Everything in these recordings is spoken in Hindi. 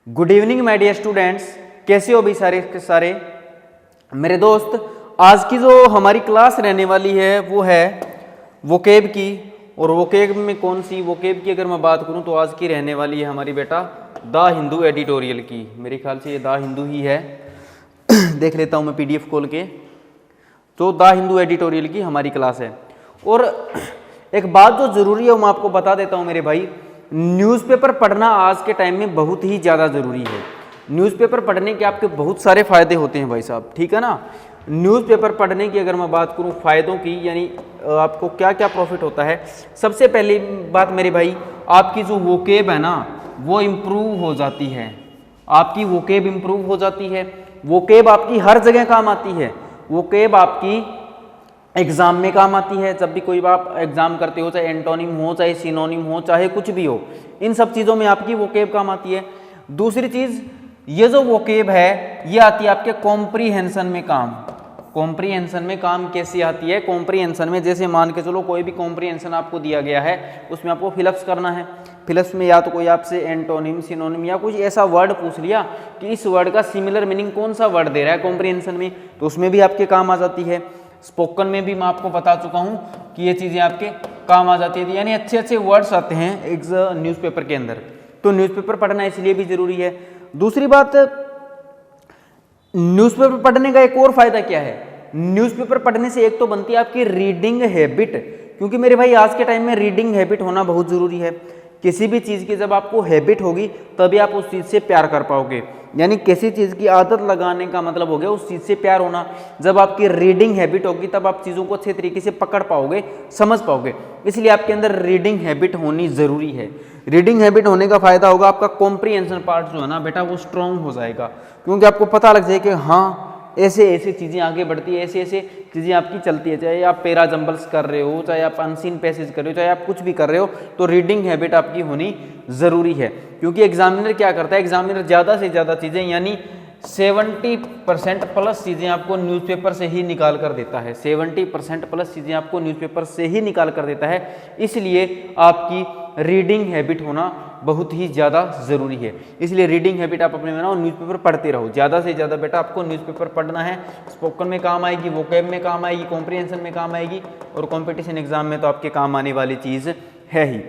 Good evening my dear students, कैसे हो भाई सारे के सारे मेरे दोस्त। आज की जो हमारी क्लास रहने वाली है वो है वोकेब की। और वोकेब में कौन सी वोकेब की अगर मैं बात करूं तो आज की रहने वाली है हमारी बेटा द हिंदू एडिटोरियल की। मेरे ख्याल से ये द हिंदू ही है। देख लेता हूं मैं पीडीएफ खोल के। तो द हिंदू एडिटोरियल की हमारी क्लास है। और एक बात जो ज़रूरी है वो मैं आपको बता देता हूं मेरे भाई, न्यूज़पेपर पढ़ना आज के टाइम में बहुत ही ज़्यादा ज़रूरी है। न्यूज़पेपर पढ़ने के आपके बहुत सारे फ़ायदे होते हैं भाई साहब, ठीक है ना। न्यूज़पेपर पढ़ने की अगर मैं बात करूं फ़ायदों की, यानी आपको क्या क्या प्रॉफिट होता है। सबसे पहली बात मेरे भाई, आपकी जो वोकेब है ना वो इम्प्रूव हो जाती है। आपकी वोकेब इम्प्रूव हो जाती है। वोकेब आपकी हर जगह काम आती है। वोकेब आपकी एग्जाम में काम आती है। जब भी कोई आप एग्जाम करते हो, चाहे एंटोनिम हो, चाहे सिनोनिम हो, चाहे कुछ भी हो, इन सब चीज़ों में आपकी वोकेब काम आती है। दूसरी चीज़, ये जो वोकेब है ये आती है आपके कॉम्प्रीहेंशन में काम। कॉम्प्रीहेंशन में काम कैसे आती है? कॉम्प्रीहेंशन में जैसे मान के चलो कोई भी कॉम्प्रीहेंशन आपको दिया गया है, उसमें आपको फिलअप्स करना है। फिलअप्स में या तो कोई आपसे एंटोनिम, सिनोनिम या कुछ ऐसा वर्ड पूछ लिया कि इस वर्ड का सिमिलर मीनिंग कौन सा वर्ड दे रहा है कॉम्प्रीहेंशन में, तो उसमें भी आपके काम आ जाती है। स्पोकन में भी मैं आपको बता चुका हूं कि ये चीज़ें आपके काम आ जाती है। यानी अच्छे अच्छे वर्ड्स आते हैं एक न्यूज़पेपर के अंदर। तो न्यूज़पेपर पढ़ना इसलिए भी जरूरी है। दूसरी बात, न्यूज़पेपर पढ़ने का एक और फायदा क्या है? न्यूज़पेपर पढ़ने से एक तो बनती है आपकी रीडिंग हैबिट, क्योंकि मेरे भाई आज के टाइम में रीडिंग हैबिट होना बहुत जरूरी है। किसी भी चीज़ की जब आपको हैबिट होगी तभी आप उस चीज़ से प्यार कर पाओगे। यानी किसी चीज़ की आदत लगाने का मतलब हो गया उस चीज़ से प्यार होना। जब आपकी रीडिंग हैबिट होगी तब आप चीज़ों को अच्छे तरीके से पकड़ पाओगे, समझ पाओगे। इसलिए आपके अंदर रीडिंग हैबिट होनी ज़रूरी है। रीडिंग हैबिट होने का फायदा होगा आपका कॉम्प्रीहेंशन पार्ट जो है ना बेटा वो स्ट्रॉन्ग हो जाएगा, क्योंकि आपको पता लग जाए कि हाँ ऐसे ऐसे चीज़ें आगे बढ़ती है, ऐसे ऐसे चीज़ें आपकी चलती है। चाहे आप पैरा जंबल्स कर रहे हो, चाहे आप अनसीन पैसेज कर रहे हो, चाहे आप कुछ भी कर रहे हो, तो रीडिंग हैबिट आपकी होनी ज़रूरी है। क्योंकि एग्जामिनर क्या करता है, एग्जामिनर ज़्यादा से ज़्यादा चीज़ें यानी 70% प्लस चीज़ें आपको न्यूज़पेपर से ही निकाल कर देता है। 70% प्लस चीज़ें आपको न्यूज़पेपर से ही निकाल कर देता है। इसलिए आपकी रीडिंग हैबिट होना बहुत ही ज़्यादा ज़रूरी है। इसलिए रीडिंग हैबिट आप अपने बनाओ, न्यूज़पेपर पढ़ते रहो। ज़्यादा से ज़्यादा बेटा आपको न्यूज़पेपर पढ़ना है। स्पोकन में काम आएगी, वोकैब में काम आएगी, कॉम्प्रीहेंशन में काम आएगी, और कॉम्पिटिशन एग्जाम में तो आपके काम आने वाली चीज़ है ही।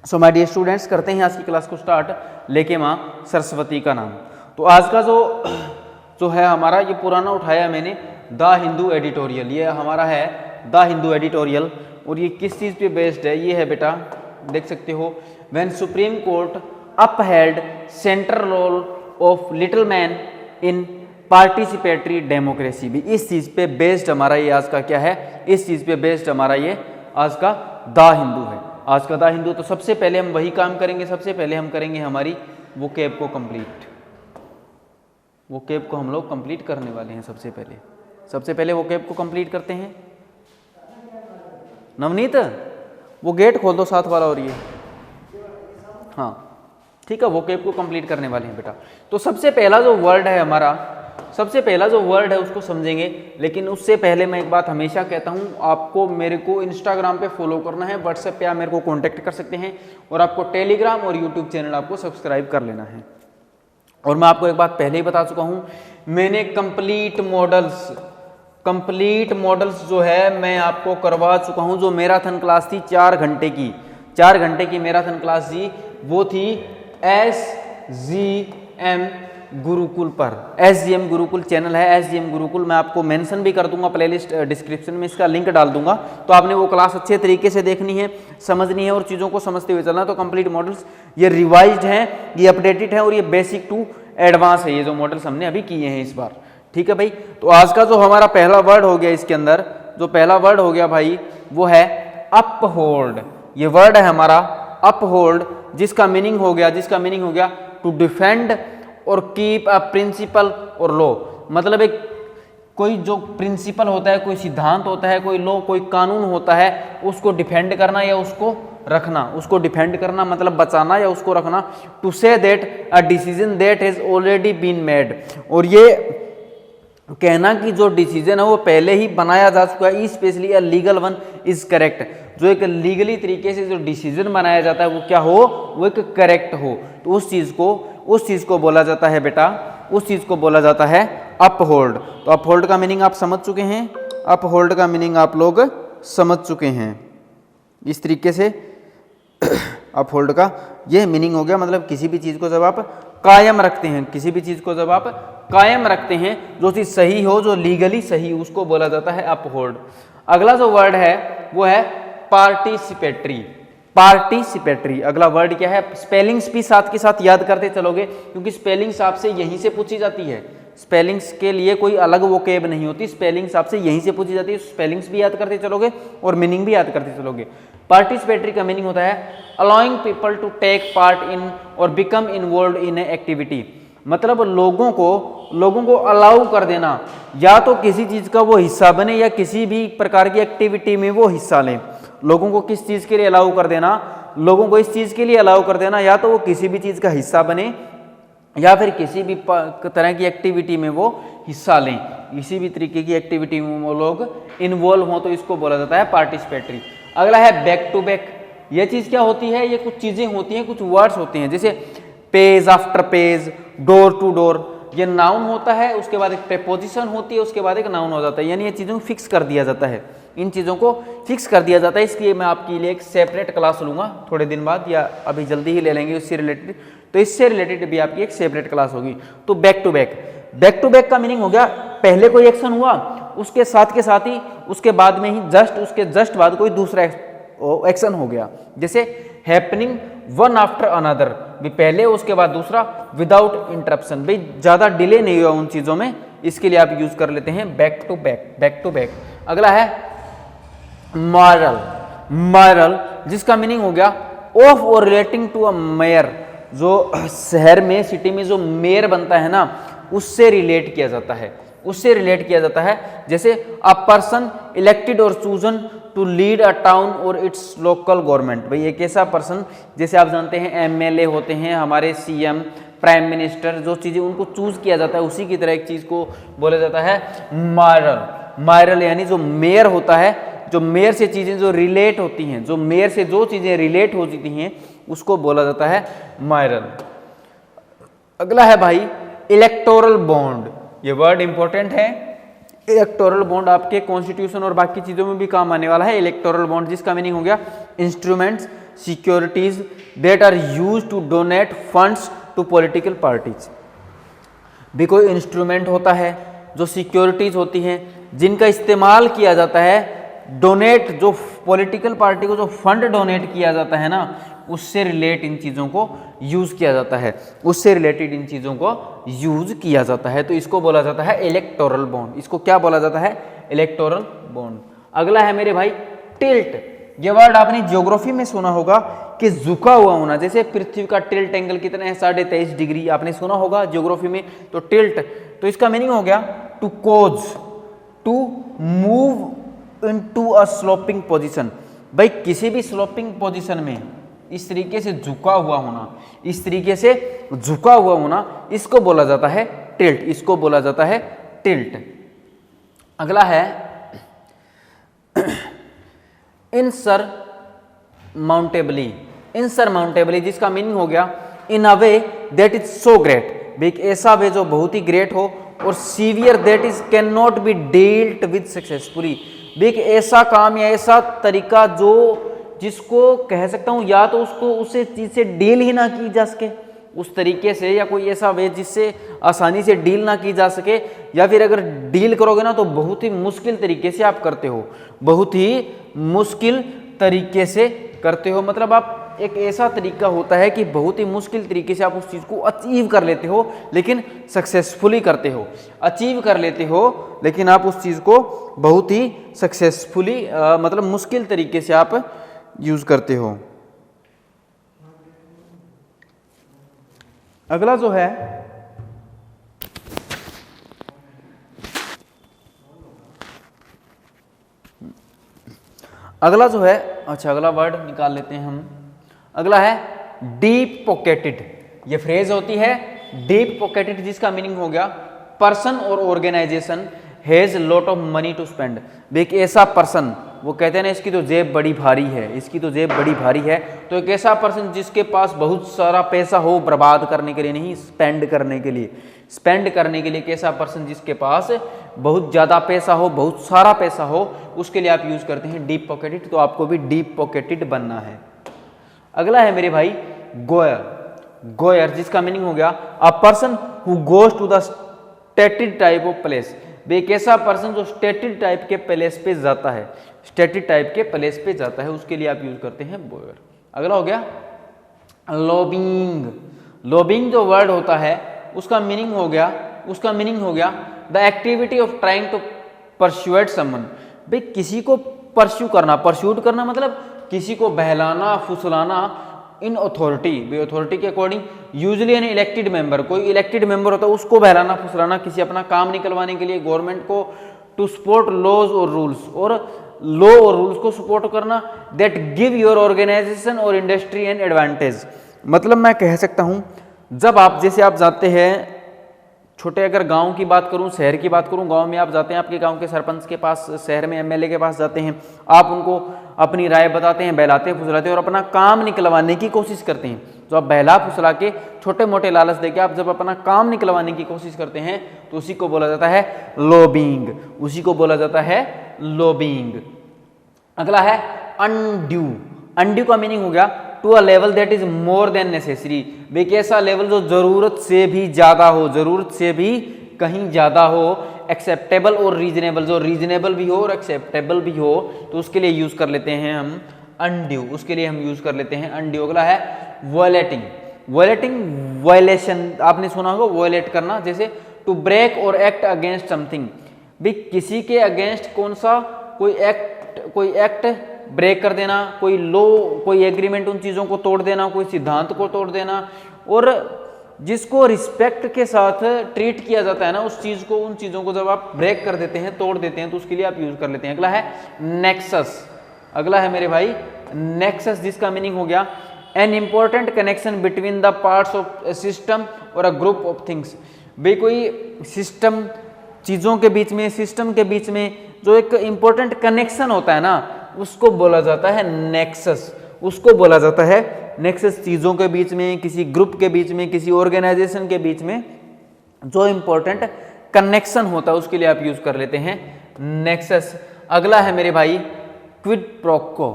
सो माय डियर स्टूडेंट्स, करते हैं आज की क्लास को स्टार्ट, लेके माँ सरस्वती का नाम। तो आज का जो है हमारा, ये पुराना उठाया मैंने, द हिंदू एडिटोरियल। ये हमारा है द हिंदू एडिटोरियल। और ये किस चीज़ पे बेस्ड है? ये है बेटा, देख सकते हो, when supreme court upheld central role of little man in participatory democracy. भी इस चीज़ पे बेस्ड हमारा ये आज का क्या है, इस चीज़ पे बेस्ड हमारा ये आज का द हिंदू है। आज का द हिंदू। तो सबसे पहले हम वही काम करेंगे, सबसे पहले हम करेंगे हमारी वोकैब को कंप्लीट। वोकैब को हम लोग कंप्लीट करने वाले हैं। सबसे पहले वोकैब को कंप्लीट करते हैं। नवनीत, वो गेट खोल दो साथ वाला। और ये हाँ ठीक है, वोकैब को कंप्लीट करने वाले हैं बेटा। तो सबसे पहला जो वर्ड है हमारा, सबसे पहला जो वर्ड है उसको समझेंगे। लेकिन उससे पहले मैं एक बात हमेशा कहता हूं, आपको मेरे को इंस्टाग्राम पे फॉलो करना है, व्हाट्सएप पे आप मेरे को कांटेक्ट कर सकते हैं, और आपको टेलीग्राम और यूट्यूब चैनल आपको सब्सक्राइब कर लेना है। और मैं आपको एक बात पहले ही बता चुका हूं, मैंने कंप्लीट मॉडल्स जो है मैं आपको करवा चुका हूं। जो मैराथन क्लास थी 4 घंटे की, 4 घंटे की मैराथन क्लास थी, वो थी SGM गुरुकुल पर। SGM गुरुकुल चैनल है, SGM गुरुकुल। मैं आपको मेंशन भी कर दूंगा, प्लेलिस्ट डिस्क्रिप्शन में इसका लिंक डाल दूंगा। तो आपने वो क्लास अच्छे तरीके से देखनी है, समझनी है, और चीज़ों को समझते हुए चलना। तो कंप्लीट मॉडल्स ये रिवाइज्ड हैं, ये अपडेटेड है, और ये बेसिक टू एडवांस है, ये जो मॉडल्स हमने अभी किए हैं इस बार। ठीक है भाई। तो आज का जो हमारा पहला वर्ड हो गया, इसके अंदर जो पहला वर्ड हो गया भाई वो है अपहोल्ड। ये वर्ड है हमारा अपहोल्ड, जिसका मीनिंग हो गया टू डिफेंड और कीप अ प्रिंसिपल और लॉ। मतलब एक कोई जो प्रिंसिपल होता है, कोई सिद्धांत होता है, कोई लॉ, कोई कानून होता है, उसको डिफेंड करना या उसको रखना। उसको डिफेंड करना मतलब बचाना या उसको रखना। To say that a decision that has already been made. और ये कहना कि जो डिसीजन है वो पहले ही बनाया जा चुका है, specially a legal one is correct. जो एक लीगली तरीके से जो डिसीजन बनाया जाता है वो क्या हो, वो एक करेक्ट हो। तो उस चीज़ को उस चीज को बोला जाता है बेटा, उस चीज को बोला जाता है अपहोल्ड। तो अपहोल्ड का मीनिंग आप समझ चुके हैं, अपहोल्ड का मीनिंग आप लोग समझ चुके हैं। इस तरीके से अपहोल्ड का ये मीनिंग हो गया, मतलब किसी भी चीज को जब आप कायम रखते हैं, किसी भी चीज को जब आप कायम रखते हैं, जो चीज सही हो, जो लीगली सही, उसको बोला जाता है अपहोल्ड। अगला जो वर्ड है वो है पार्टिसिपेटरी। पार्टिसिपेटरी अगला वर्ड क्या है? स्पेलिंग्स भी साथ के साथ याद करते चलोगे, क्योंकि स्पेलिंग्स आपसे यहीं से पूछी जाती है। स्पेलिंग्स के लिए कोई अलग वोकेब नहीं होती, स्पेलिंग्स आपसे यहीं से पूछी जाती है। स्पेलिंग्स भी याद करते चलोगे और मीनिंग भी याद करते चलोगे। पार्टिसिपेटरी का मीनिंग होता है allowing people to take part in और become involve in a activity. मतलब लोगों को अलाउ कर देना, या तो किसी चीज का वो हिस्सा बने या किसी भी प्रकार की एक्टिविटी में वो हिस्सा लें। लोगों को किस चीज के लिए अलाउ कर देना? लोगों को इस चीज के लिए अलाउ कर देना, या तो वो किसी भी चीज का हिस्सा बने या फिर किसी भी तरह की एक्टिविटी में वो हिस्सा लें, किसी भी तरीके की एक्टिविटी में वो लोग इन्वॉल्व हों, तो इसको बोला जाता है पार्टिसिपेटरी। अगला है बैक टू बैक। ये चीज क्या होती है? ये कुछ चीजें होती हैं, कुछ वर्ड्स होते हैं, जैसे page after page, door to door. ये नाउन होता है, उसके बाद एक प्रेपोजिशन होती है, उसके बाद एक नाउन हो जाता है, यानी ये चीज़ों को फिक्स कर दिया जाता है, इन चीज़ों को फिक्स कर दिया जाता है। इसलिए मैं आपके लिए एक सेपरेट क्लास लूँगा थोड़े दिन बाद, या अभी जल्दी ही ले लेंगे उससे रिलेटेड, तो इससे रिलेटेड भी आपकी एक सेपरेट क्लास होगी। तो back to back, back to back का मीनिंग हो गया पहले कोई एक्शन हुआ, उसके साथ ही उसके बाद में ही उसके जस्ट बाद कोई दूसरा एक्शन हो गया। जैसे हैपनिंग वन आफ्टर अनदर, भी पहले उसके बाद दूसरा, विदाउट इंटरप्शन, भाई ज्यादा डिले नहीं हुआ उन चीजों में, इसके लिए आप यूज कर लेते हैं back to back, back to back. अगला है मॉरल। मॉरल जिसका मीनिंग हो गया ऑफ और रिलेटिंग टू अ मेयर, जो शहर में, सिटी में जो मेयर बनता है ना, उससे रिलेट किया जाता है, उससे रिलेट किया जाता है। जैसे a person elected or chosen to lead a town or its local government, भाई एक ऐसा पर्सन, जैसे आप जानते हैं एमएलए होते हैं, हमारे सीएम, प्राइम मिनिस्टर, जो चीज़ें उनको चूज किया जाता है, उसी की तरह एक चीज़ को बोला जाता है मॉरल। मॉरल यानी जो मेयर होता है, जो मेयर से चीज़ें जो रिलेट होती हैं, जो मेयर से जो चीज़ें रिलेट हो जाती हैं, उसको बोला जाता है मॉरल। अगला है भाई इलेक्टोरल बॉन्ड। ये वर्ड इंपॉर्टेंट है। इलेक्टोरल बॉन्ड आपके कॉन्स्टिट्यूशन और बाकी चीजों में भी काम आने वाला है। इलेक्टोरल बॉन्ड जिसका मीनिंग हो गया instruments, securities that are used to donate funds to political parties. भी कोई इंस्ट्रूमेंट होता है, जो सिक्योरिटीज होती हैं, जिनका इस्तेमाल किया जाता है डोनेट, जो पॉलिटिकल पार्टी को जो फंड डोनेट किया जाता है ना, उससे रिलेट इन चीज़ों को यूज किया जाता है, उससे रिलेटेड इन चीज़ों को यूज किया जाता है, तो इसको बोला जाता है इलेक्टोरल बॉन्ड। इसको क्या बोला जाता है? Electoral bond. अगला है मेरे भाई टिल्ट। ये वर्ड आपने ज्योग्राफी में सुना होगा कि झुका हुआ होना, जैसे पृथ्वी का टिल्ट एंगल कितना है? 23.5 डिग्री, आपने सुना होगा ज्योग्राफी में। तो टिल्ट, तो इसका मीनिंग हो गया to cause, to move into a sloping position. भाई किसी भी स्लोपिंग पोजीशन में इस तरीके से झुका हुआ होना, इस तरीके से झुका हुआ होना, इसको बोला जाता है टिल्ट, इसको बोला जाता है टिल्ट। अगला है इनसरमाउंटेबली। इनसरमाउंटेबली जिसका मीनिंग हो गया in a way that is so great, एक ऐसा वे जो बहुत ही ग्रेट हो, और severe that is can not be dealt with successfully, एक ऐसा काम या ऐसा तरीका जो, जिसको कह सकता हूं या तो उसको उसे चीज से डील ही ना की जा सके उस तरीके से, या कोई ऐसा वे जिससे आसानी से डील ना की जा सके, या फिर अगर डील करोगे ना तो बहुत ही मुश्किल तरीके से आप करते हो, बहुत ही मुश्किल तरीके से करते हो। मतलब आप एक ऐसा तरीका होता है कि बहुत ही मुश्किल तरीके से आप उस चीज़ को अचीव कर लेते हो, लेकिन सक्सेसफुली करते हो, अचीव कर लेते हो, लेकिन आप उस चीज़ को बहुत ही सक्सेसफुली, मतलब मुश्किल तरीके से आप यूज करते हो। अगला जो है अच्छा अगला वर्ड निकाल लेते हैं हम। अगला है डीप पॉकेटेड। ये फ्रेज होती है डीप पॉकेटेड, जिसका मीनिंग हो गया person or organisation has lot of money to spend. एक ऐसा पर्सन वो कहते हैं ना इसकी तो जेब बड़ी भारी है, इसकी तो जेब बड़ी भारी है। तो एक ऐसा पर्सन जिसके पास बहुत सारा पैसा हो, बर्बाद करने के लिए नहीं, स्पेंड करने के लिए, स्पेंड करने के लिए। एक ऐसा पर्सन जिसके पास बहुत ज़्यादा पैसा हो, बहुत सारा पैसा हो, उसके लिए आप यूज़ करते हैं डीप पॉकेटेड। तो आपको भी डीप पॉकेटेड बनना है। अगला है मेरे भाई गोयर। गोयर जिसका मीनिंग हो गया a person who goes to the stated type of place. एक ऐसा पर्सन जो स्टेटेड टाइप के प्लेस पे जाता है, स्टेटेड टाइप के प्लेस पे जाता है, उसके लिए आप यूज करते हैं गोयर। अगला हो गया लॉबिंग। लॉबिंग जो वर्ड होता है उसका मीनिंग हो गया the activity of trying to persuade someone. भाई किसी को परस्यू करना, परस्यूट करना मतलब किसी को बहलाना, फुसलाना इन अथॉरिटी, अथॉरिटी के according usually an elected member, कोई इलेक्टेड मेंबर होता है उसको बहलाना फुसलाना किसी अपना काम निकलवाने के लिए, गवर्नमेंट को टू सपोर्ट लॉज और रूल्स, और लॉ और रूल्स को सपोर्ट करना दैट गिव योर ऑर्गेनाइजेशन और इंडस्ट्री एन एडवांटेज। मतलब मैं कह सकता हूं जब आप, जैसे आप जाते हैं छोटे, अगर गांव की बात करूं, शहर की बात करूं, गांव में आप जाते हैं, आपके गांव के सरपंच के पास, शहर में एमएलए के पास जाते हैं, आप उनको अपनी राय बताते हैं, बहलाते फुसलाते हैं और अपना काम निकलवाने की कोशिश करते हैं। तो आप बहला फुसला के छोटे मोटे लालच देके आप जब अपना काम निकलवाने की कोशिश करते हैं तो उसी को बोला जाता है लॉबिंग, उसी को बोला जाता है लॉबिंग। अगला है अनड्यू। अनड्यू का मीनिंग हो गया to a level that is more than necessary. एक ऐसा लेवल जो जरूरत से भी ज्यादा हो, जरूरत से भी कहीं ज्यादा हो, एक्सेप्टेबल और रीजनेबल, जो रीजनेबल भी हो और एक्सेप्टेबल भी हो, तो उसके लिए यूज कर लेते हैं हम अनड्यू, उसके लिए हम यूज कर लेते हैं अनड्यू। अगला है वायलेटिंग। वायलेटिंग वायलेशन आपने सुना होगा, वायलेट करना, जैसे टू ब्रेक और एक्ट अगेंस्ट समथिंग। भी किसी के अगेंस्ट कौन सा कोई एक्ट ब्रेक कर देना, कोई लॉ, कोई एग्रीमेंट, उन चीज़ों को तोड़ देना, कोई सिद्धांत को तोड़ देना, और जिसको रिस्पेक्ट के साथ ट्रीट किया जाता है ना उस चीज़ को, उन चीज़ों को जब आप ब्रेक कर देते हैं, तोड़ देते हैं, तो उसके लिए आप यूज कर लेते हैं। अगला है नेक्सस। अगला है मेरे भाई नेक्सस, जिसका मीनिंग हो गया an important connection between the parts of system और अ ग्रुप ऑफ थिंग्स। भाई कोई सिस्टम, चीज़ों के बीच में, सिस्टम के बीच में जो एक इंपॉर्टेंट कनेक्शन होता है ना, उसको बोला जाता है नेक्सस, उसको बोला जाता है नेक्सस। चीज़ों के बीच में, किसी ग्रुप के बीच में, किसी ऑर्गेनाइजेशन के बीच में जो इंपॉर्टेंट कनेक्शन होता है उसके लिए आप यूज कर लेते हैं नेक्सस। अगला है मेरे भाई क्विड प्रोक्वो।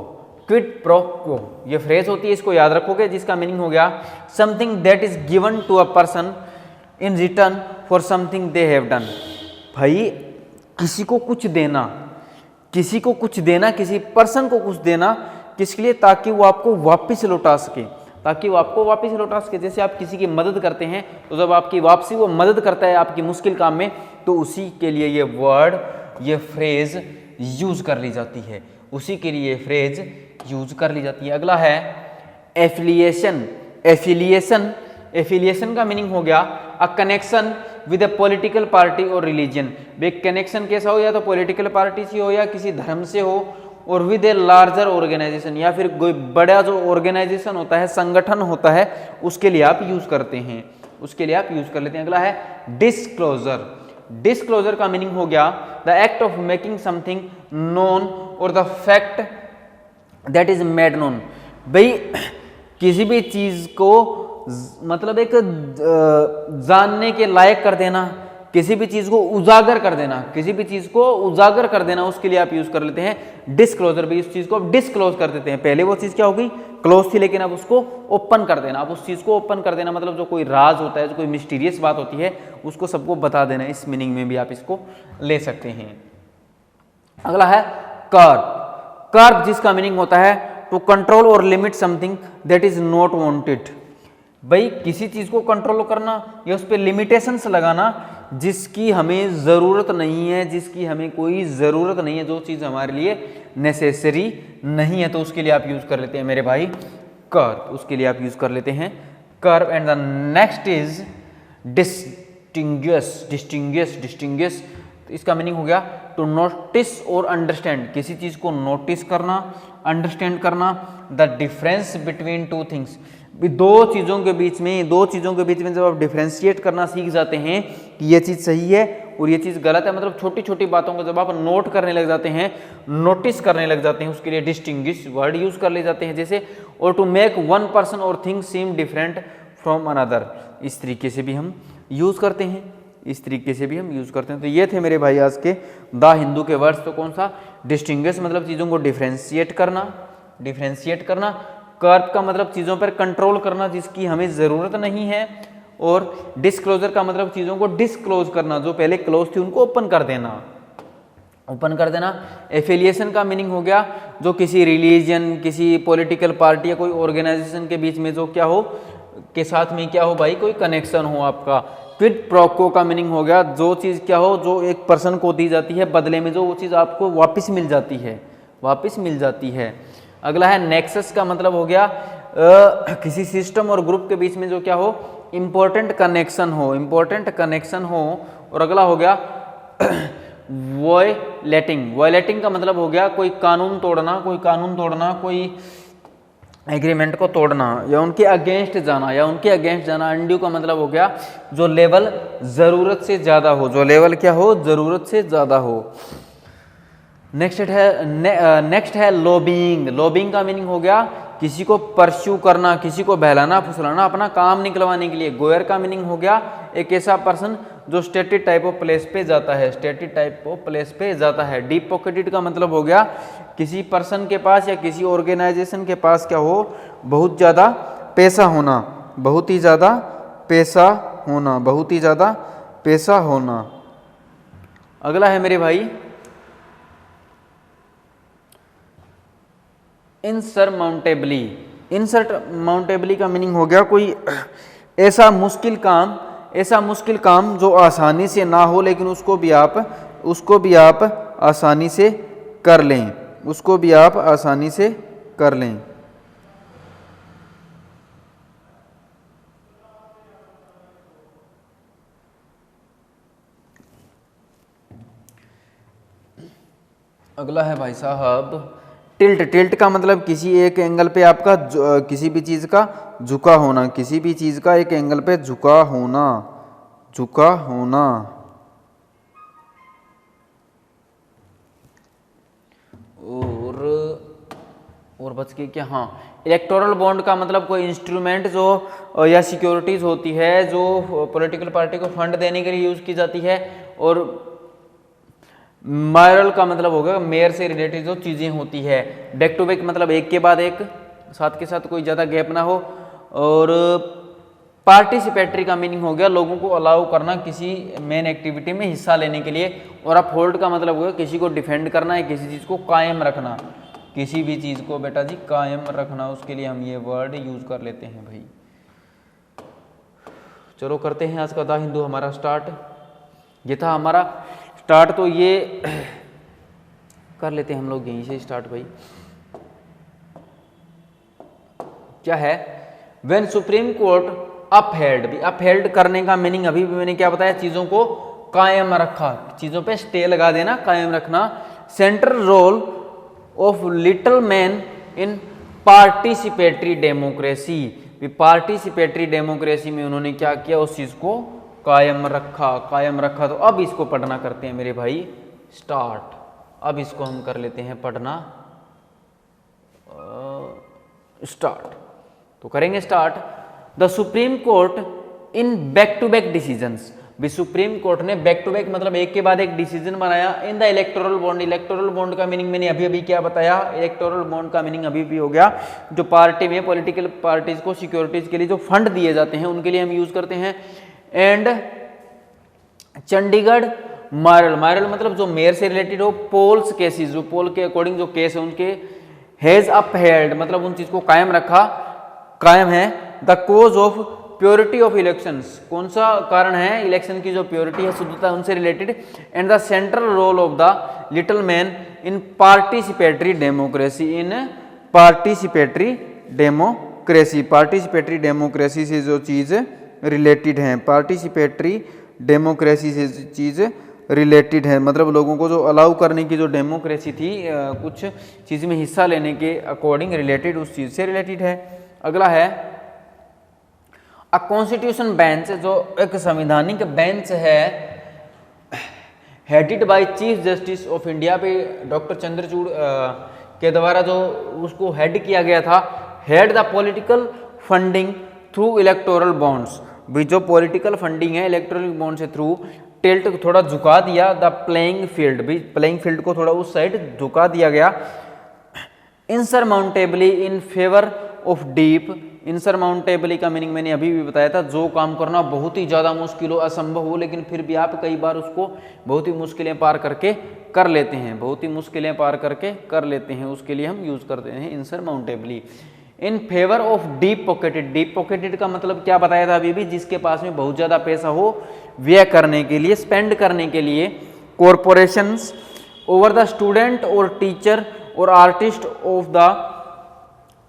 क्विड प्रोक्वो ये फ्रेज होती है, इसको याद रखोगे, जिसका मीनिंग हो गया something that is given to a person in return for something they have done. भाई किसी को कुछ देना, किसी को कुछ देना, किसी पर्सन को कुछ देना, किसके लिए? ताकि वो आपको वापस लौटा सके, ताकि वो आपको वापस लौटा सके। जैसे आप किसी की मदद करते हैं तो जब आपकी वापसी वो मदद करता है आपकी मुश्किल काम में, तो उसी के लिए ये वर्ड, ये फ्रेज यूज कर ली जाती है, उसी के लिए फ्रेज यूज कर ली जाती है। अगला है एफिलिएशन। एफिलिएशन, एफिलिएशन का मीनिंग हो गया a connection with A political party और रिलीजन। एक कनेक्शन कैसा हो, या तो पॉलिटिकल पार्टी से हो या किसी धर्म से हो, और विद ए लार्जर ऑर्गेनाइजेशन, या फिर कोई बड़ा जो ऑर्गेनाइजेशन होता है, संगठन होता है, उसके लिए आप यूज करते हैं, उसके लिए आप यूज कर लेते हैं। अगला है डिस्क्लोजर। डिस्क्लोजर का मीनिंग हो गया the act of making something known और the fact that is made known. भाई किसी भी चीज को मतलब एक जानने के लायक कर देना, किसी भी चीज को उजागर कर देना, किसी भी चीज को उजागर कर देना, उसके लिए आप यूज कर लेते हैं डिस्क्लोजर। भी इस चीज को आप डिस्क्लोज कर देते हैं। पहले वो चीज क्या होगी, क्लोज थी, लेकिन अब उसको ओपन कर देना। अब उस चीज को ओपन कर देना मतलब जो कोई राज होता है, जो कोई मिस्टीरियस बात होती है, उसको सबको बता देना। इस मीनिंग में भी आप इसको ले सकते हैं। अगला है कर्ब। कर्ब जिसका मीनिंग होता है टू कंट्रोल और limit something that is not wanted. भाई किसी चीज को कंट्रोल करना या उस पर लिमिटेशंस लगाना जिसकी हमें ज़रूरत नहीं है, जिसकी हमें कोई ज़रूरत नहीं है, जो चीज़ हमारे लिए नेसेसरी नहीं है, तो उसके लिए आप यूज़ कर लेते हैं मेरे भाई कर्व, उसके लिए आप यूज़ कर लेते हैं curve. And the next is distinguish. Distinguish, distinguish इसका मीनिंग हो गया टू नोटिस और अंडरस्टैंड। किसी चीज़ को नोटिस करना, अंडरस्टैंड करना। The difference between two things, दो चीज़ों के बीच में, दो चीज़ों के बीच में जब आप डिफ्रेंशिएट करना सीख जाते हैं कि ये चीज़ सही है और ये चीज़ गलत है। मतलब छोटी छोटी बातों को जब आप नोट करने लग जाते हैं, नोटिस करने लग जाते हैं, उसके लिए डिस्टिंग्विश वर्ड यूज कर ले जाते हैं, जैसे or to make one person or thing seem different from another, इस तरीके से भी हम यूज करते हैं, इस तरीके से भी हम यूज करते हैं। तो ये थे मेरे भाई आज के द हिंदू के वर्ड्स। तो कौन सा? डिस्टिंग्विश मतलब चीज़ों को डिफ्रेंशिएट करना, डिफ्रेंशिएट करना। कर्व का मतलब चीज़ों पर कंट्रोल करना जिसकी हमें ज़रूरत नहीं है, और डिस्क्लोजर का मतलब चीज़ों को डिस्क्लोज करना, जो पहले क्लोज थी उनको ओपन कर देना, ओपन कर देना। एफिलिएशन का मीनिंग हो गया जो किसी रिलीजन, किसी पॉलिटिकल पार्टी या कोई ऑर्गेनाइजेशन के बीच में जो क्या हो, के साथ में क्या हो भाई, कोई कनेक्शन हो आपका। क्विड प्रोको का मीनिंग हो गया जो चीज़ क्या हो, जो एक पर्सन को दी जाती है, बदले में जो वो चीज़ आपको वापस मिल जाती है, वापस मिल जाती है। अगला है नेक्सस का मतलब हो गया किसी सिस्टम और ग्रुप के बीच में जो क्या हो, इंपॉर्टेंट कनेक्शन हो, इंपॉर्टेंट कनेक्शन हो। और अगला हो गया वॉयलेटिंग, वॉयलेटिंग का मतलब हो गया कोई कानून तोड़ना, कोई कानून तोड़ना, कोई एग्रीमेंट को तोड़ना या उनके अगेंस्ट जाना, या उनके अगेंस्ट जाना। अनड्यू का मतलब हो गया जो लेवल ज़रूरत से ज़्यादा हो, जो लेवल क्या हो, ज़रूरत से ज़्यादा हो। नेक्स्ट है लॉबिंग। लॉबिंग का मीनिंग हो गया किसी को परस्यू करना, किसी को बहलाना फुसलाना अपना काम निकलवाने के लिए। गोयर का मीनिंग हो गया एक ऐसा पर्सन जो स्टेटेड टाइप ऑफ प्लेस पे जाता है, स्टेटेड टाइप ऑफ प्लेस पे जाता है। डीप पॉकेटेड का मतलब हो गया किसी पर्सन के पास या किसी ऑर्गेनाइजेशन के पास क्या हो, बहुत ज़्यादा पैसा होना, बहुत ही ज़्यादा पैसा होना, बहुत ही ज़्यादा पैसा होना। अगला है मेरे भाई इनसरमाउंटेबली। इनसरमाउंटेबली का मीनिंग हो गया कोई ऐसा मुश्किल काम, ऐसा मुश्किल काम जो आसानी से ना हो लेकिन उसको भी आप आसानी से कर लें, उसको भी आप आसानी से कर लें। अगला है भाई साहब टिल्ट। टिल्ट का मतलब किसी एक एंगल पे आपका किसी भी चीज़ का झुका होना, किसी भी चीज़ का एक एंगल पे झुका होना, झुका होना। और बच के क्या, हाँ, इलेक्टोरल बॉन्ड का मतलब कोई इंस्ट्रूमेंट जो या सिक्योरिटीज होती है जो पॉलिटिकल पार्टी को फंड देने के लिए यूज की जाती है। और मायरल का मतलब होगा मेयर से रिलेटेड जो चीज़ें होती है। बैक टू बैक मतलब एक के बाद एक, साथ के साथ कोई ज़्यादा गैप ना हो। और पार्टिसिपेटरी का मीनिंग हो गया लोगों को अलाउ करना किसी मेन एक्टिविटी में हिस्सा लेने के लिए। और अपहोल्ड का मतलब होगा किसी को डिफेंड करना है, किसी चीज़ को कायम रखना, किसी भी चीज़ को बेटा जी कायम रखना, उसके लिए हम ये वर्ड यूज कर लेते हैं भाई। चलो करते हैं आज का द हिंदू हमारा स्टार्ट। ये था हमारा स्टार्ट, तो ये कर लेते हैं हम लोग यहीं से स्टार्ट भाई। क्या है? व्हेन सुप्रीम कोर्ट अपहेल्ड, भी अपहेल्ड करने का मीनिंग अभी भी मैंने क्या बताया, चीजों को कायम रखा, चीजों पे स्टे लगा देना, कायम रखना। Central role of little man in participatory democracy, participatory democracy में उन्होंने क्या किया, उस चीज को कायम रखा, कायम रखा। तो अब इसको पढ़ना करते हैं मेरे भाई स्टार्ट। अब इसको हम कर लेते हैं पढ़ना स्टार्ट। तो करेंगे start. The supreme court in back to back decisions, भी सुप्रीम कोर्ट ने बैक टू बैक मतलब एक के बाद एक डिसीजन बनाया in the electoral bond. Electoral bond का मीनिंग मैंने अभी अभी क्या बताया, इलेक्टोरल बॉन्ड का मीनिंग अभी भी हो गया जो पार्टी में पॉलिटिकल पार्टीज को सिक्योरिटीज के लिए जो फंड दिए जाते हैं उनके लिए हम यूज करते हैं। एंड चंडीगढ़ मायरल, मायरल मतलब जो मेयर से रिलेटेड हो, पोल्स केसेस, जो पोल के अकॉर्डिंग जो केस है उनके, हैज अपहेल्ड मतलब उन चीज को कायम रखा, कायम है। The cause of purity of elections, कौन सा कारण है, इलेक्शन की जो प्योरिटी है, शुद्धता, उनसे related. And the central role of the little man in participatory democracy, in participatory democracy, participatory democracy से जो चीज रिलेटेड हैं, पार्टिसिपेटरी डेमोक्रेसी से चीज़ रिलेटेड है, मतलब लोगों को जो अलाउ करने की जो डेमोक्रेसी थी कुछ चीज़ में हिस्सा लेने के अकॉर्डिंग रिलेटेड, उस चीज़ से रिलेटेड है। अगला है अ कॉन्स्टिट्यूशन बेंच, जो एक संवैधानिक बेंच है headed by chief justice of India पे डॉक्टर चंद्रचूड़ के द्वारा जो उसको हेड किया गया था, head the political funding through electoral bonds, भी जो पॉलिटिकल फंडिंग है इलेक्टोरल बॉन्ड से थ्रू टिल्ट थोड़ा झुका दिया द प्लेइंग फील्ड, भी प्लेइंग फील्ड को थोड़ा उस साइड झुका दिया गया। इनसरमाउंटेबली इन फेवर ऑफ डीप, इनसरमाउंटेबली का मीनिंग मैंने अभी भी बताया था, जो काम करना बहुत ही ज़्यादा मुश्किल हो, असंभव हो, लेकिन फिर भी आप कई बार उसको बहुत ही मुश्किलें पार करके कर लेते हैं, बहुत ही मुश्किलें पार करके कर लेते हैं, उसके लिए हम यूज़ करते हैं insurmountably. In favour of deep pocketed, deep pocketed का मतलब क्या बताया था अभी भी, जिसके पास में बहुत ज़्यादा पैसा हो व्यय करने के लिए, स्पेंड करने के लिए, कॉरपोरेशंस ओवर द स्टूडेंट और टीचर और आर्टिस्ट ऑफ द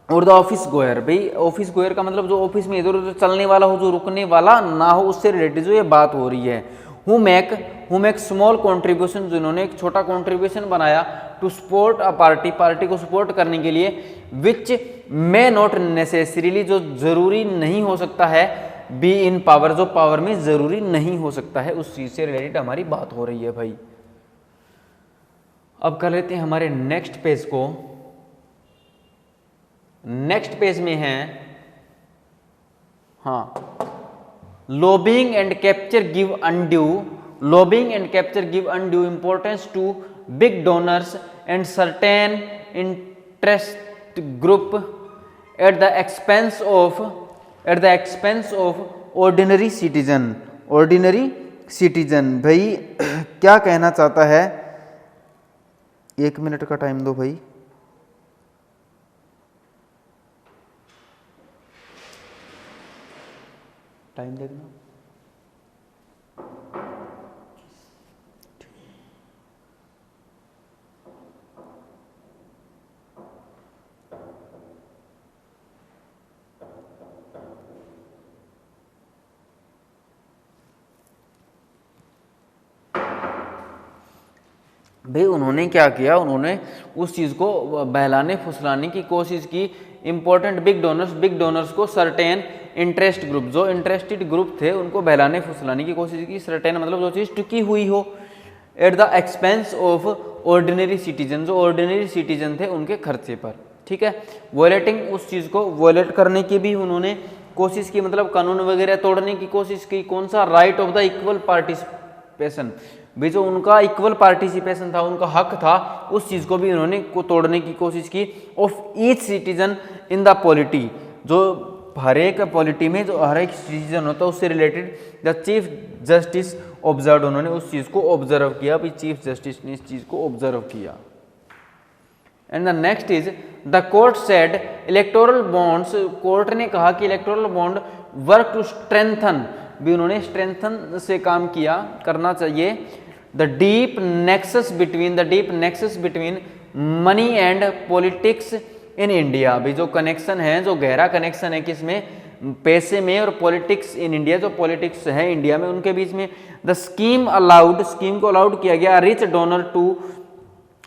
और द ऑफिस गोयर, भाई ऑफिस गोयर का मतलब जो ऑफिस में इधर उधर चलने वाला हो, जो रुकने वाला ना हो, उससे रिलेटेड जो ये बात हो रही है। हु मेक स्मॉल कॉन्ट्रीब्यूशन, जिन्होंने एक छोटा कॉन्ट्रीब्यूशन बनाया to support a party, party को सपोर्ट करने के लिए, विच मे नॉट नेसेसरीली, जो जरूरी नहीं हो सकता है, बी इन पावर, जो पावर में जरूरी नहीं हो सकता है, उस चीज से रिलेटेड हमारी बात हो रही है भाई। अब कर लेते हैं हमारे नेक्स्ट पेज को। नेक्स्ट पेज में है हाँ, lobbying and capture give undue, lobbying and capture give undue importance to big donors and certain interest group at the expense of ordinary citizen, ordinary citizen. भाई क्या कहना चाहता है, 1 मिनट का टाइम दो भाई। टाइम देखना। भाई उन्होंने क्या किया, उन्होंने उस चीज़ को बहलाने फुसलाने की कोशिश की। इंपॉर्टेंट बिग डोनर्स को सर्टेन इंटरेस्ट ग्रुप, जो इंटरेस्टेड ग्रुप थे उनको बहलाने फुसलाने की कोशिश की। सर्टेन मतलब जो चीज़ टिकी हुई हो, eight the expense of ordinary citizen, जो ऑर्डिनरी सिटीजन थे उनके खर्चे पर, ठीक है। वॉयलेटिंग, उस चीज़ को वॉयलेट करने की भी उन्होंने कोशिश की, मतलब कानून वगैरह तोड़ने की कोशिश की। कौन सा, right of the equal participation, भी जो उनका इक्वल पार्टिसिपेशन था, उनका हक था, उस चीज़ को भी उन्होंने को तोड़ने की कोशिश की। Of each citizen in the polity, जो हर एक पॉलिटी में जो हर एक सिटीजन होता है उससे related the chief justice observe, उन्होंने उस चीज़ को ऑब्जर्व किया, भी चीफ जस्टिस ने इस चीज़ को ऑब्जर्व किया। And the next is the court said electoral bonds, court ने कहा कि electoral bond work to strengthen, भी उन्होंने स्ट्रेंथन से काम किया, करना चाहिए। The deep nexus between money and politics in India, भी जो कनेक्शन है, जो गहरा कनेक्शन है किसमें, पैसे में और पॉलिटिक्स इन इंडिया, जो पॉलिटिक्स है इंडिया में उनके बीच में। द स्कीम को अलाउड किया गया rich donor to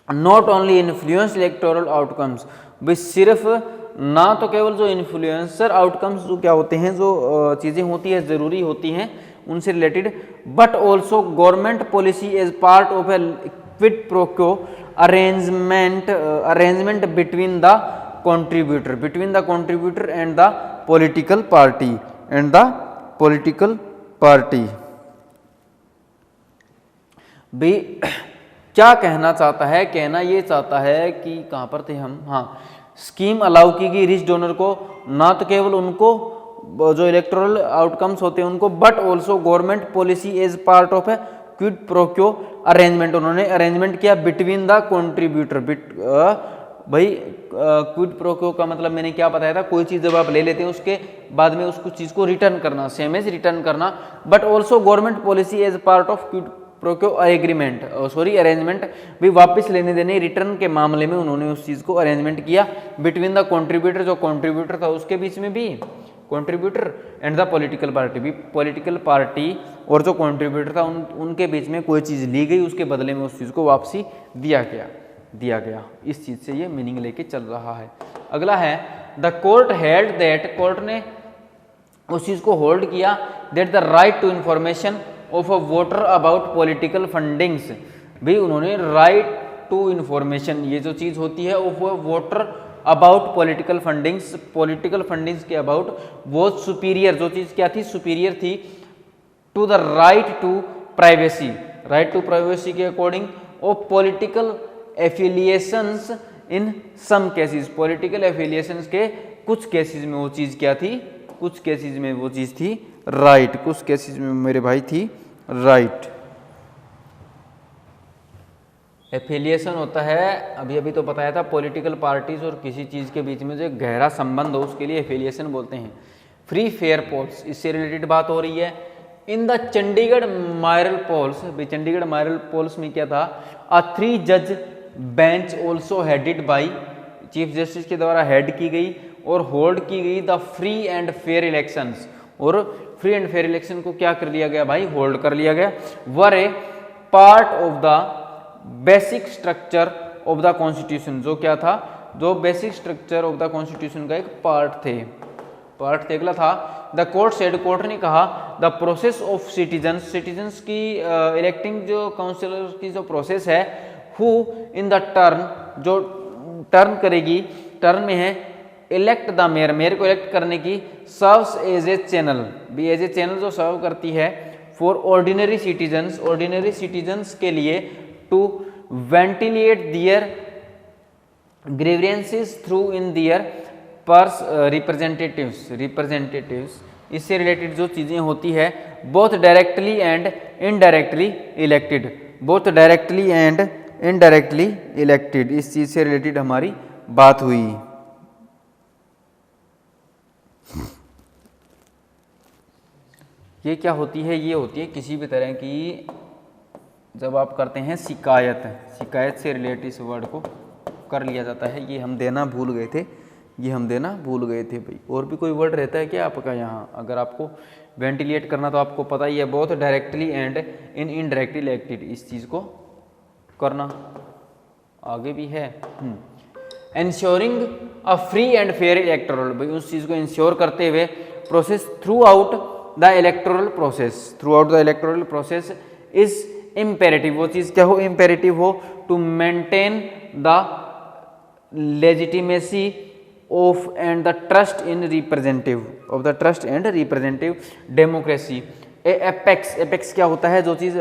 not only influence electoral outcomes, भी सिर्फ ना तो केवल जो इन्फ्लुएंसर आउटकम्स जो क्या होते हैं, जो चीज़ें होती है ज़रूरी होती हैं उनसे related, but also government policy as part of a quid pro quo arrangement between the contributor and the political party भी क्या कहना चाहता है, कहना ये चाहता है कि कहाँ पर थे हम, हाँ, स्कीम अलाउ की गई रिच डोनर को, ना तो केवल उनको जो इलेक्टोरल आउटकम्स होते हैं उनको, but also government policy as part of a quid pro quo arrangement, उन्होंने अरेंजमेंट किया बिटवीन द कंट्रीब्यूटर। भाई क्विड प्रो क्वो का मतलब मैंने क्या बताया था, कोई चीज़ जब आप ले लेते हैं उसके बाद में उसको चीज़ को रिटर्न करना, सेम एज रिटर्न करना, but also government policy as part of quid pro quo arrangement, भी वापस लेने देने रिटर्न के मामले में उन्होंने उस चीज़ को अरेंजमेंट किया बिटवीन द कंट्रीब्यूटर, जो कंट्रीब्यूटर था उसके बीच में भी, contributor and the political party, भी पॉलिटिकल पार्टी और जो कंट्रीब्यूटर था उनके बीच में कोई चीज़ ली गई, उसके बदले में उस चीज़ को वापसी दिया गया। इस चीज़ से ये मीनिंग लेके चल रहा है। अगला है the court held that, court ने उस चीज़ को होल्ड किया that the right to information of a voter about political fundings. भाई उन्होंने राइट टू इन्फॉर्मेशन, ये जो चीज़ होती है of a voter about political fundings के अबाउट वो सुपीरियर, जो चीज़ क्या थी, सुपीरियर थी to the right to privacy, right to privacy के according, of political affiliations in some cases, political affiliations के कुछ केसेस में वो चीज़ क्या थी, कुछ केसेस में वो चीज़ थी राइट, कुछ केसेस में मेरे भाई थी राइट। एफिलिएशन होता है, अभी अभी तो बताया था, पॉलिटिकल पार्टीज और किसी चीज़ के बीच में जो गहरा संबंध हो उसके लिए एफिलिएशन बोलते हैं। फ्री फेयर पोल्स, इससे रिलेटेड बात हो रही है। इन द चंडीगढ़ मायरल पोल्स, भाई चंडीगढ़ मायरल पोल्स में क्या था, अ 3 जज bench also headed by, chief justice के द्वारा हेड की गई और होल्ड की गई the free and fair elections, और फ्री एंड फेयर इलेक्शन को क्या कर लिया गया भाई, होल्ड कर लिया गया। Were a part of the basic structure of the constitution, जो क्या था, जो basic structure of the constitution का एक पार्ट थे। अगला था द कोर्ट सेड, कोर्ट ने कहा द प्रोसेस ऑफ सिटीजन्स की इलेक्टिंग जो काउंसिलर की जो प्रोसेस है, हु इन द टर्न, जो टर्न करेगी, टर्न में है इलेक्ट द मेयर, मेयर को इलेक्ट करने की, सर्व्स एज ए चैनल, भी एज ए चैनल जो सर्व करती है फॉर ऑर्डिनरी सिटीजन्स के लिए, to ventilate their grievances through in their पर्स रिप्रेजेंटेटिव्स, इससे रिलेटेड जो चीज़ें होती है, both directly and indirectly elected, इस चीज़ से रिलेटेड हमारी बात हुई। ये क्या होती है, ये होती है किसी भी तरह की, जब आप करते हैं शिकायत से रिलेटेड इस वर्ड को कर लिया जाता है। ये हम देना भूल गए थे, भाई। और भी कोई वर्ड रहता है क्या आपका यहाँ, अगर आपको वेंटिलेट करना तो आपको पता ही है, both directly and indirectly elected, इस चीज़ को करना। आगे भी है ensuring a free and fair electoral, भाई उस चीज़ को इंश्योर करते हुए process throughout the electoral process is imperative, वो चीज़ क्या हो, इम्पेरेटिव हो, to maintain the legitimacy of and the trust in representative democracy. Apex क्या होता है, जो चीज़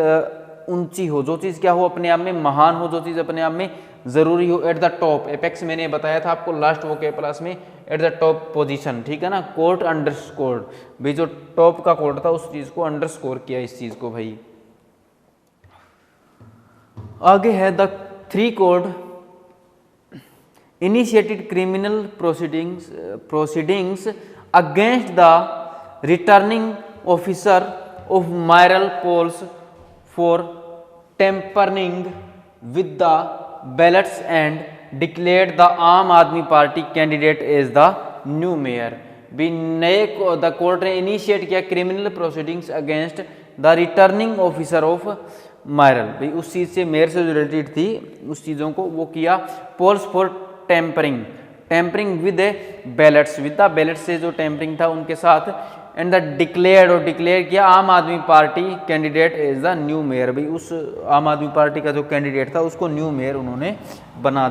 ऊंची हो, जो चीज़ क्या हो, अपने आप में महान हो, जो चीज़ अपने आप में जरूरी हो। एट द टॉप, एपेक्स मैंने बताया था आपको लास्ट वो के क्लास में, एट द टॉप पोजीशन, ठीक है ना। कोर्ट अंडरस्कोर्ड, भाई जो टॉप का कोर्ट था उस चीज़ को अंडरस्कोर किया, इस चीज़ को भाई। आगे है the 3 code initiated criminal proceedings against the returning officer of mayoral polls for tampering with the ballots and declared the Aam Aadmi Party candidate as the new mayor. भी नए द कोर्ट ने इनिशिएट किया criminal proceedings against the returning officer of mayoral, भाई उस चीज़ से, मेयर से जो रिलेटेड थी उस चीज़ों को वो किया। Polls for tampering with ballots, with the ballots से जो टेम्परिंग था उनके साथ, एंड द डिक्लेयर किया Aam Aadmi Party candidate as the new mayor, भाई उस आम आदमी पार्टी का जो कैंडिडेट था उसको न्यू मेयर उन्होंने बना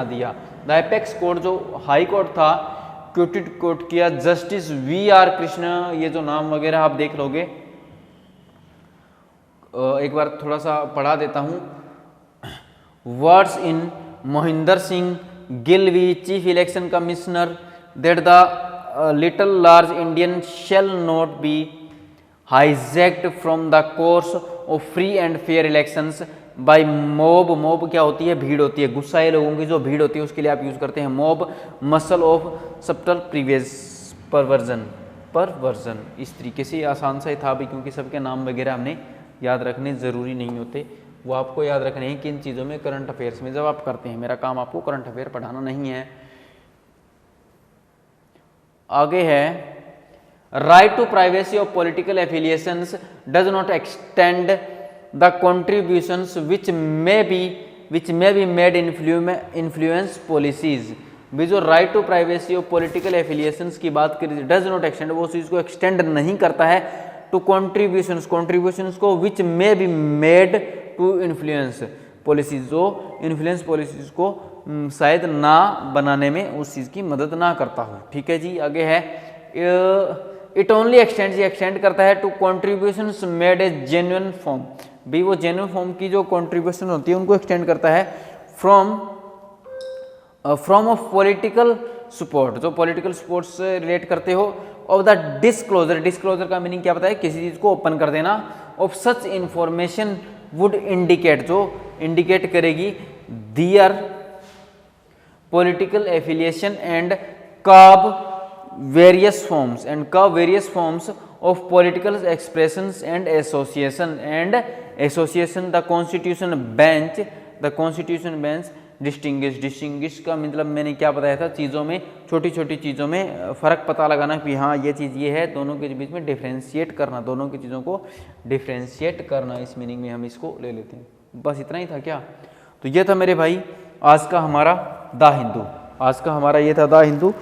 दिया। द एपेक्स कोर्ट जो हाई कोर्ट था, क्यूटेड कोर्ट किया जस्टिस VR कृष्ण, ये जो नाम वगैरह आप देख लोगे, एक बार थोड़ा सा पढ़ा देता हूँ। Words in Mohinder Singh Gilvi, chief election commissioner, that the little large Indian shall not be hijacked from the course of free and fair elections by mob क्या होती है, भीड़ होती है, गुस्साए लोगों की जो भीड़ होती है उसके लिए आप यूज करते हैं mob, muscle of subtle previous perversion. इस तरीके से आसान सा ही था भी, क्योंकि सबके नाम वगैरह हमने याद रखने ज़रूरी नहीं होते, वो आपको याद रखने हैं किन चीज़ों में, करंट अफेयर्स में जब आप करते हैं। मेरा काम आपको करंट अफेयर पढ़ाना नहीं है। आगे है right to privacy of political affiliations does not extend the contributions which may be made influence policies. भी जो right to privacy of political affiliations की बात करी, डज नॉट एक्सटेंड, वो चीज़ को एक्सटेंड नहीं करता है टू कॉन्ट्रीब्यूशंस, कॉन्ट्रीब्यूशंस को which may be made to influence policies, जो इन्फ्लुएंस पॉलिसीज को शायद ना बनाने में उस चीज़ की मदद ना करता हो। ठीक है जी, आगे है इट ओनली एक्सटेंड, एक्सटेंड करता है to contributions made a genuine form, भी वो जेन्युइन फॉर्म की जो कॉन्ट्रीब्यूशन होती है उनको एक्सटेंड करता है फ्रॉम ऑफ पॉलिटिकल सपोर्ट, जो पॉलिटिकल सपोर्ट से रिलेट करते हो, ऑफ द डिस्क्लोजर, डिस्क्लोजर का मीनिंग क्या पता है, किसी चीज़ को ओपन कर देना, of such information would indicate, जो इंडिकेट करेगी their political affiliation and curb various forms of political expressions and association the constitution bench distinguish का मतलब मैंने क्या बताया था, चीज़ों में, छोटी छोटी चीज़ों में फ़र्क पता लगाना कि हाँ ये चीज़ ये है, दोनों के बीच में डिफ्रेंशिएट करना, दोनों की चीज़ों को डिफ्रेंशिएट करना, इस मीनिंग में हम इसको ले लेते हैं। बस इतना ही था क्या? तो ये था मेरे भाई आज का हमारा द हिंदू, आज का हमारा ये था द हिंदू।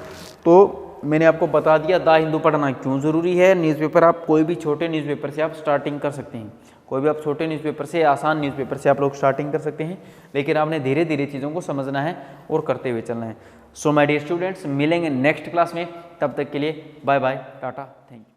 तो मैंने आपको बता दिया द हिंदू पढ़ना क्यों ज़रूरी है। न्यूज़पेपर आप कोई भी छोटे न्यूज़पेपर से आप स्टार्टिंग कर सकते हैं, कोई भी आप छोटे न्यूज़पेपर से, आसान न्यूज़पेपर से आप लोग स्टार्टिंग कर सकते हैं, लेकिन आपने धीरे धीरे चीज़ों को समझना है और करते हुए चलना है। सो माय डियर स्टूडेंट्स, मिलेंगे नेक्स्ट क्लास में, तब तक के लिए bye bye, tata, thank you.